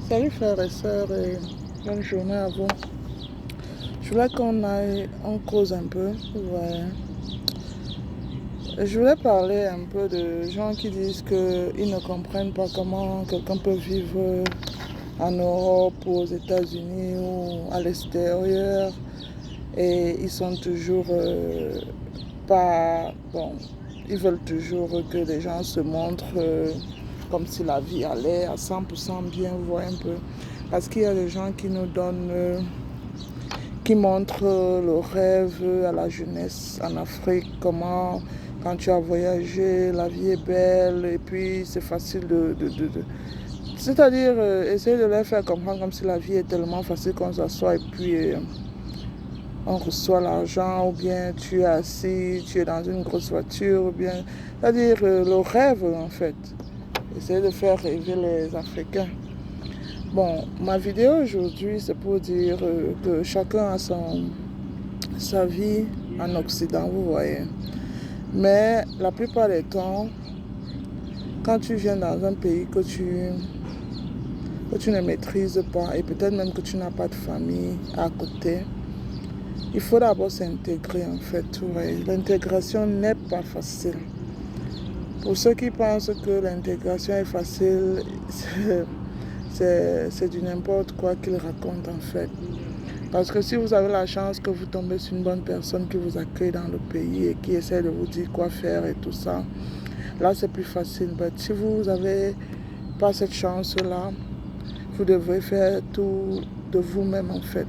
Salut frères et sœurs et bonne journée à vous. Je voulais on cause un peu. Ouais. Je voulais parler un peu de gens qui disent qu'ils ne comprennent pas comment quelqu'un peut vivre en Europe ou aux États-Unis ou à l'extérieur et ils sont toujours pas bon. Ils veulent toujours que les gens se montrent comme si la vie allait à 100% bien, vous voyez un peu. Parce qu'il y a des gens qui nous donnent, qui montrent le rêve à la jeunesse en Afrique, comment quand tu as voyagé, la vie est belle et puis c'est facile c'est-à-dire essayer de leur faire comprendre comme si la vie est tellement facile qu'on s'assoit et puis on reçoit l'argent, ou bien tu es assis, tu es dans une grosse voiture, ou bien, c'est-à-dire le rêve en fait. Essayer de faire rêver les Africains. Bon, ma vidéo aujourd'hui, c'est pour dire que chacun a sa vie en Occident, vous voyez. Mais la plupart des temps, quand tu viens dans un pays que tu ne maîtrises pas, et peut-être même que tu n'as pas de famille à côté, il faut d'abord s'intégrer en fait. Ouais. L'intégration n'est pas facile. Pour ceux qui pensent que l'intégration est facile, c'est du n'importe quoi qu'ils racontent en fait. Parce que si vous avez la chance que vous tombez sur une bonne personne qui vous accueille dans le pays et qui essaie de vous dire quoi faire et tout ça, là c'est plus facile. Mais si vous n'avez pas cette chance-là, vous devrez faire tout de vous-même en fait.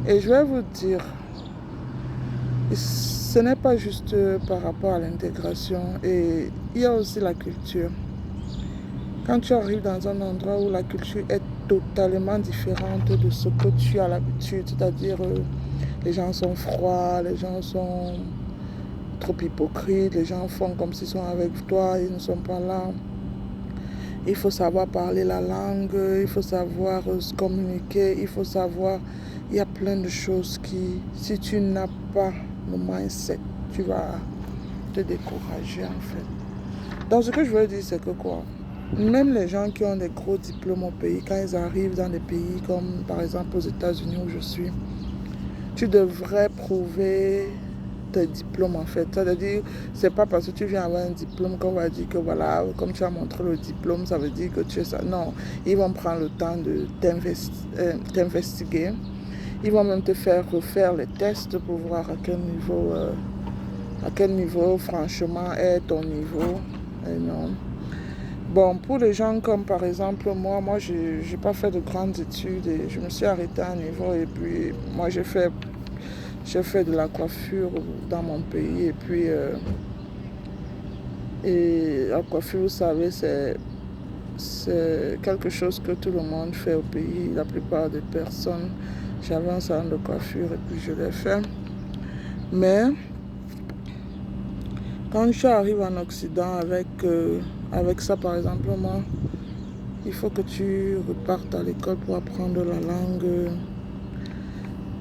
Et je vais vous dire, ce n'est pas juste par rapport à l'intégration, et il y a aussi la culture. Quand tu arrives dans un endroit où la culture est totalement différente de ce que tu as l'habitude, c'est-à-dire les gens sont froids, les gens sont trop hypocrites, les gens font comme s'ils sont avec toi, ils ne sont pas là. Il faut savoir parler la langue, il faut savoir se communiquer, il faut savoir, il y a plein de choses qui, si tu n'as pas le mindset, tu vas te décourager en fait. Donc ce que je veux dire, c'est que quoi, même les gens qui ont des gros diplômes au pays, quand ils arrivent dans des pays comme par exemple aux États-Unis où je suis, tu devrais prouver tes diplômes en fait. C'est-à-dire, c'est pas parce que tu viens avoir un diplôme qu'on va dire que voilà, comme tu as montré le diplôme, ça veut dire que tu es ça. Non, ils vont prendre le temps de t'investiguer. Ils vont même te faire refaire les tests pour voir à quel niveau franchement est ton niveau. Et non. Bon, pour les gens comme par exemple moi j'ai pas fait de grandes études et je me suis arrêtée à un niveau et puis moi j'ai fait de la coiffure dans mon pays et puis et la coiffure, vous savez, c'est quelque chose que tout le monde fait au pays, la plupart des personnes. J'avais un salon de coiffure et puis je l'ai fait. Mais quand tu arrives en Occident avec ça, par exemple, moi, il faut que tu repartes à l'école pour apprendre la langue.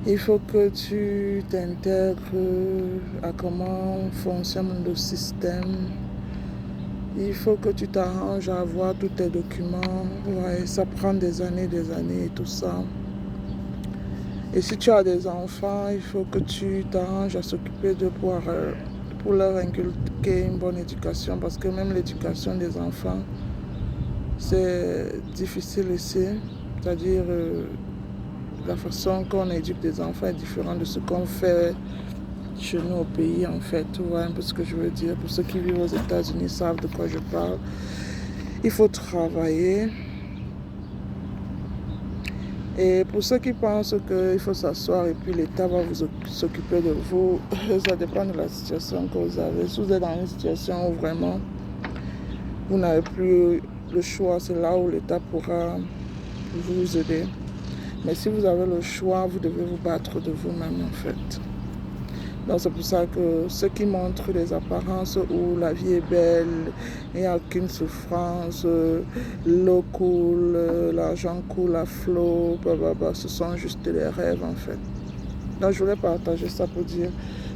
Il faut que tu t'intègres à comment fonctionne le système. Il faut que tu t'arranges à avoir tous tes documents. Ouais, ça prend des années et tout ça. Et si tu as des enfants, il faut que tu t'arranges à s'occuper d'eux pour leur inculquer une bonne éducation. Parce que même l'éducation des enfants, c'est difficile ici. C'est-à-dire, la façon qu'on éduque des enfants est différente de ce qu'on fait chez nous au pays en fait. Tu vois un peu ce que je veux dire. Pour ceux qui vivent aux États-Unis savent de quoi je parle. Il faut travailler. Et pour ceux qui pensent qu'il faut s'asseoir et puis l'État va s'occuper de vous, ça dépend de la situation que vous avez. Si vous êtes dans une situation où vraiment vous n'avez plus le choix, c'est là où l'État pourra vous aider. Mais si vous avez le choix, vous devez vous battre de vous-même en fait. Donc c'est pour ça que ceux qui montrent des apparences où la vie est belle, il n'y a aucune souffrance, l'eau coule, l'argent coule à flot, ce sont juste des rêves en fait. Donc je voulais partager ça pour dire,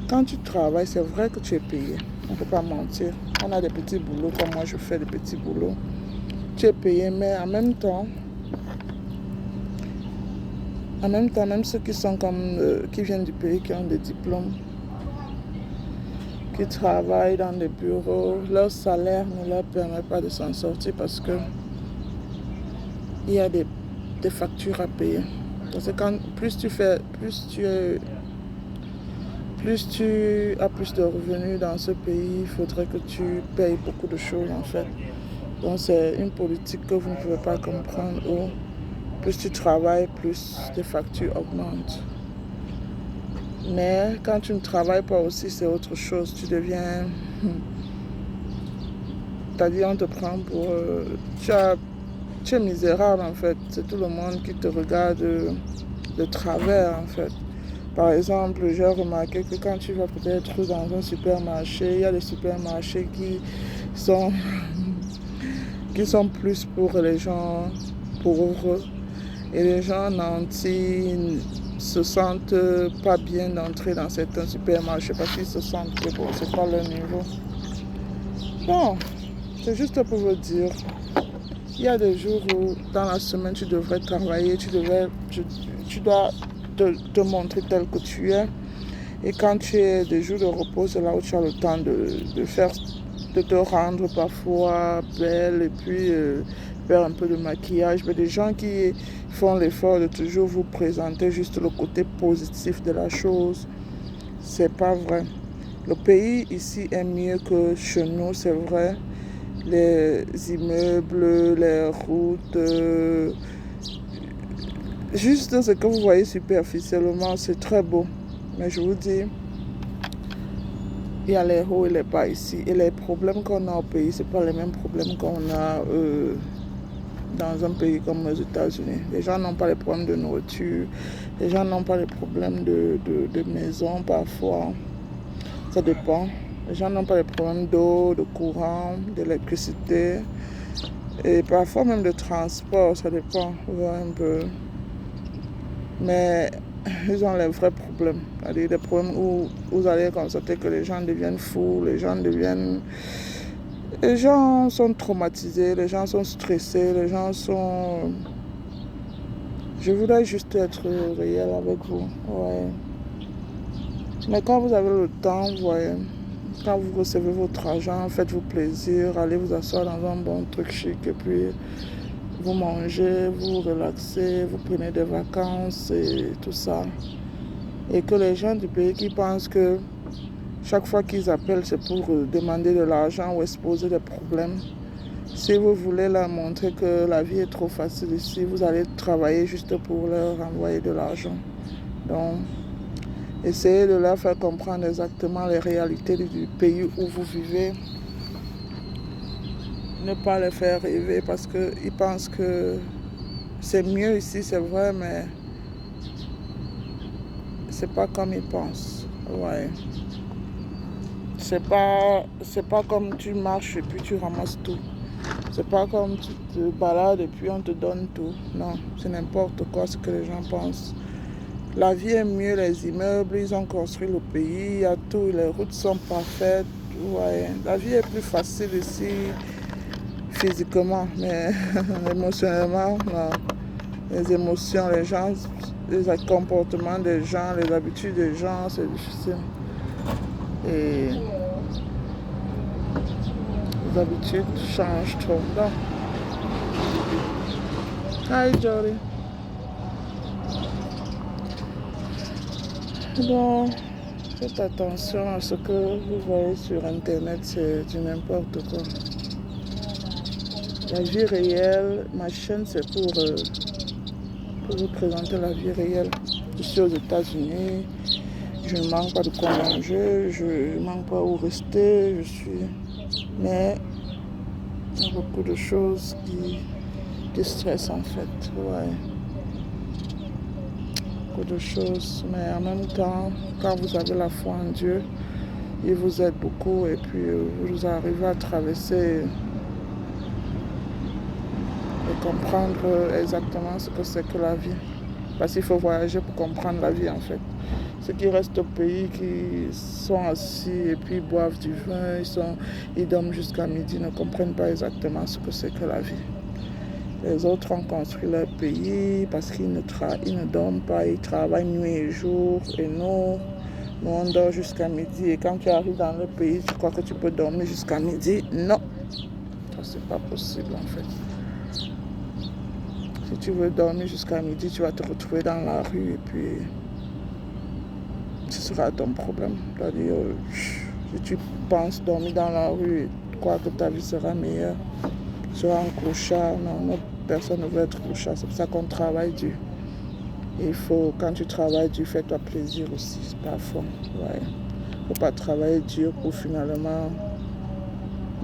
quand tu travailles, c'est vrai que tu es payé, on ne peut pas mentir. On a des petits boulots, comme moi je fais des petits boulots. Tu es payé, mais en même temps, En même temps, même ceux qui sont qui viennent du pays, qui ont des diplômes, qui travaillent dans des bureaux, leur salaire ne leur permet pas de s'en sortir parce que il y a des factures à payer. Parce que plus tu as plus de revenus dans ce pays, il faudrait que tu payes beaucoup de choses en fait. Donc c'est une politique que vous ne pouvez pas comprendre où plus tu travailles, plus tes factures augmentent. Mais quand tu ne travailles pas aussi, c'est autre chose. Tu deviens... C'est-à-dire, on te prend pour... Tu es misérable, en fait. C'est tout le monde qui te regarde de travers, en fait. Par exemple, j'ai remarqué que quand tu vas peut-être dans un supermarché, il y a des supermarchés qui sont plus pour les gens pauvres. Et les gens nantis se sentent pas bien d'entrer dans certains supermarchés parce qu'ils se sentent que bon, c'est pas leur niveau. Bon, c'est juste pour vous dire, il y a des jours où dans la semaine tu devrais travailler, tu dois te montrer tel que tu es. Et quand tu es des jours de repos, c'est là où tu as le temps de te rendre parfois belle et puis faire un peu de maquillage. Mais des gens qui font l'effort de toujours vous présenter juste le côté positif de la chose, c'est pas vrai. Le pays ici est mieux que chez nous, c'est vrai. Les immeubles, les routes, juste ce que vous voyez superficiellement, c'est très beau. Mais je vous dis, il y a les hauts et les bas ici. Et les problèmes qu'on a au pays, ce pas les mêmes problèmes qu'on a dans un pays comme les États-Unis. Les gens n'ont pas les problèmes de nourriture. Les gens n'ont pas les problèmes de maison parfois. Ça dépend. Les gens n'ont pas les problèmes d'eau, de courant, d'électricité. Et parfois même de transport, ça dépend. Un peu. Mais ils ont les vrais problèmes. C'est-à-dire des problèmes où vous allez constater que les gens deviennent fous, les gens sont traumatisés, les gens sont stressés, les gens sont... Je voudrais juste être réel avec vous. Ouais. Mais quand vous avez le temps, ouais, quand vous recevez votre argent, faites-vous plaisir, allez vous asseoir dans un bon truc chic et puis vous mangez, vous relaxez, vous prenez des vacances et tout ça. Et que les gens du pays qui pensent que chaque fois qu'ils appellent, c'est pour demander de l'argent ou exposer des problèmes. Si vous voulez leur montrer que la vie est trop facile ici, vous allez travailler juste pour leur envoyer de l'argent. Donc, essayez de leur faire comprendre exactement les réalités du pays où vous vivez. Ne pas les faire rêver parce qu'ils pensent que c'est mieux ici, c'est vrai, mais c'est pas comme ils pensent. Ouais. C'est pas comme tu marches et puis tu ramasses tout. C'est pas comme tu te balades et puis on te donne tout. Non, c'est n'importe quoi ce que les gens pensent. La vie est mieux, les immeubles, ils ont construit le pays, il y a tout, les routes sont parfaites. Ouais. La vie est plus facile ici, physiquement, mais émotionnellement, non. Les émotions, les gens, les comportements des gens, les habitudes des gens, c'est difficile. Et les habitudes changent trop. Donc, hi Jolly. Donc, faites attention à ce que vous voyez sur Internet, c'est du n'importe quoi. La vie réelle, ma chaîne, c'est pour vous présenter la vie réelle. Je suis aux États-Unis, je ne manque pas de quoi manger, je ne manque pas où rester, mais il y a beaucoup de choses qui stressent en fait. Ouais. Beaucoup de choses, mais en même temps, quand vous avez la foi en Dieu, il vous aide beaucoup et puis vous arrivez à traverser et comprendre exactement ce que c'est que la vie. Parce qu'il faut voyager pour comprendre la vie en fait. Ceux qui restent au pays, qui sont assis et puis boivent du vin, ils dorment jusqu'à midi, ne comprennent pas exactement ce que c'est que la vie. Les autres ont construit leur pays parce qu'ils ne dorment pas, ils travaillent nuit et jour. Et nous, on dort jusqu'à midi. Et quand tu arrives dans le pays, tu crois que tu peux dormir jusqu'à midi? Non, ça c'est pas possible en fait. Si tu veux dormir jusqu'à midi, tu vas te retrouver dans la rue et puis ce sera ton problème. C'est-à-dire, si tu penses dormir dans la rue et crois que ta vie sera meilleure, tu seras un clochard. Non, personne ne veut être clochard. C'est pour ça qu'on travaille dur. Et quand tu travailles dur, fais-toi plaisir aussi, parfois. Ouais. Faut pas travailler dur pour finalement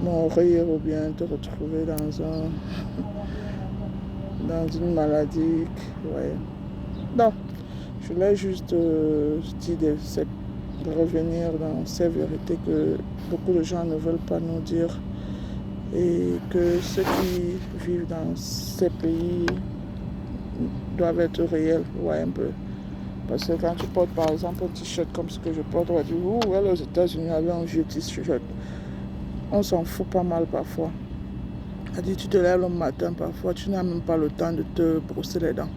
mourir ou bien te retrouver dans une maladie. Ouais. Non, je voulais juste dire de revenir dans ces vérités que beaucoup de gens ne veulent pas nous dire et que ceux qui vivent dans ces pays doivent être réels, ouais, un peu. Parce que quand tu portes par exemple un t-shirt comme ce que je porte, on va dire, elle aux États-Unis avait un vieux t-shirt. On s'en fout pas mal parfois. C'est-à-dire, tu te lèves le matin, parfois, tu n'as même pas le temps de te brosser les dents.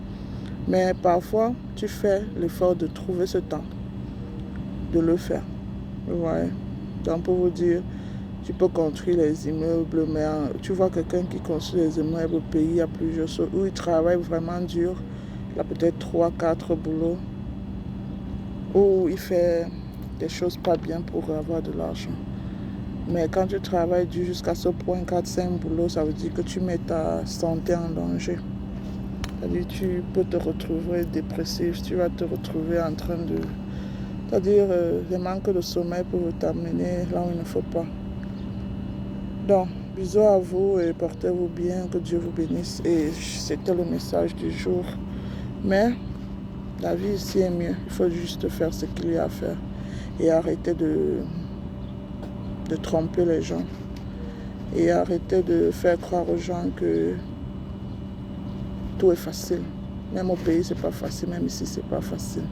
Mais parfois, tu fais l'effort de trouver ce temps, de le faire. Ouais. Donc, pour vous dire, tu peux construire les immeubles, mais tu vois quelqu'un qui construit les immeubles au pays, il y a plusieurs choses, où il travaille vraiment dur. Il a peut-être 3, 4 boulots, où il fait des choses pas bien pour avoir de l'argent. Mais quand tu travailles dur jusqu'à ce point, 4, 5 boulots, ça veut dire que tu mets ta santé en danger. C'est-à-dire tu peux te retrouver dépressif, tu vas te retrouver en train de... C'est-à-dire le manque de sommeil peut t'amener là où il ne faut pas. Donc, bisous à vous et portez-vous bien, que Dieu vous bénisse. Et c'était le message du jour. Mais la vie ici est mieux. Il faut juste faire ce qu'il y a à faire. Et arrêter de tromper les gens. Et arrêter de faire croire aux gens que tout est facile. Même au pays, c'est pas facile. Même ici, c'est pas facile.